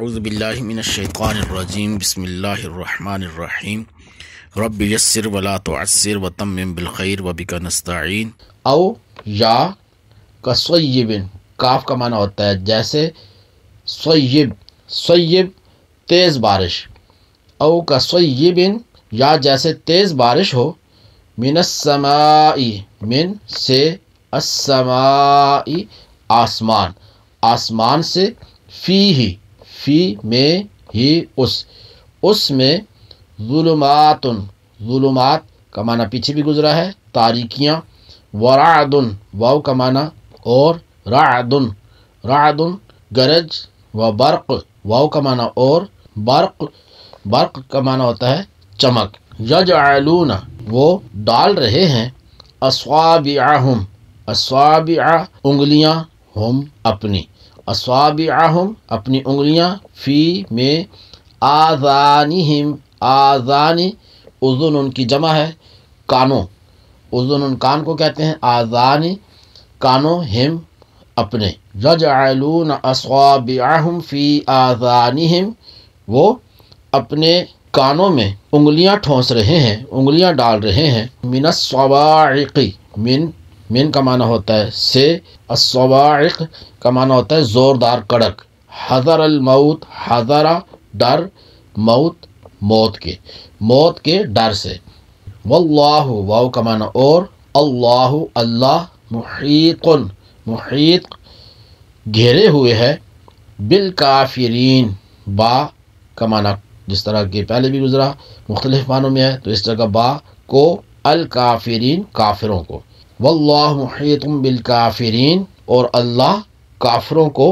اعوذ باللہ من الشیطان الرجیم بسم اللہ الرحمن الرحیم رب یسر ولا تعسر وتمم بالخیر وبک نستعین۔ او یا کصیب، کاف کا معنی ہوتا ہے جیسے صیب، صیب تیز بارش، او کصیب یا جیسے تیز بارش ہو، من السماء من سے، السماء آسمان، آسمان سے، فی میں ہی اس میں ظلمات، ظلمات کا معنی پیچھے بھی گزرا ہے تاریکیاں، ورعد واو کا معنی اور، رعد گرج، و برق واو کا معنی اور، برق کا معنی ہوتا ہے چمک، یجعلون وہ ڈال رہے ہیں، اصابعہم، اصابع انگلیاں، ہم اپنی، اصابعہم اپنی انگلیاں، فی میں، آذانہم، آذانی اذن ان کی جمع ہے کانوں، اذن کان کو کہتے ہیں، آذانی کانوں، ہم اپنے، یجعلون اصابعہم فی آذانہم وہ اپنے کانوں میں انگلیاں ٹھونس رہے ہیں، انگلیاں ڈال رہے ہیں، من الصواعق، من کا معنی ہوتا ہے سے، الصواعق کا معنی ہوتا ہے زوردار کڑک، حذر الموت، حذر ڈر، موت کے ڈر سے، واللہ واو کا معنی اور، اللہ محیط گھیرے ہوئے ہے، بالکافرین، با کا معنی جس طرح کہ پہلے بھی گزرا مختلف معنوں میں ہے، تو اس جگہ با کو الکافرین کافروں کو، واللہ محیط بالکافرین اور اللہ کافروں کو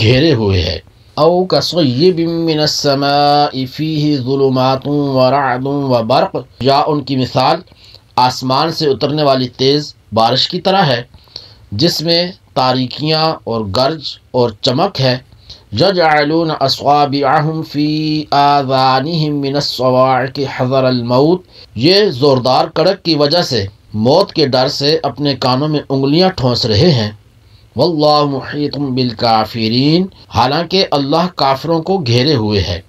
گھیرے ہوئے ہے، او کصیب من السماء فیہ ظلمات ورعد وبرق، یا ان کی مثال آسمان سے اترنے والی تیز بارش کی طرح ہے جس میں تاریکیاں اور گرج اور چمک ہے، یجعلون اصابعہم فی آذانہم من الصواعق حذر الموت، یہ زوردار کڑک کی وجہ سے، موت کے ڈر سے اپنے کانوں میں انگلیاں ٹھونس رہے ہیں، واللہ محیط بالکافرین، حالانکہ اللہ کافروں کو گھیرے ہوئے ہے۔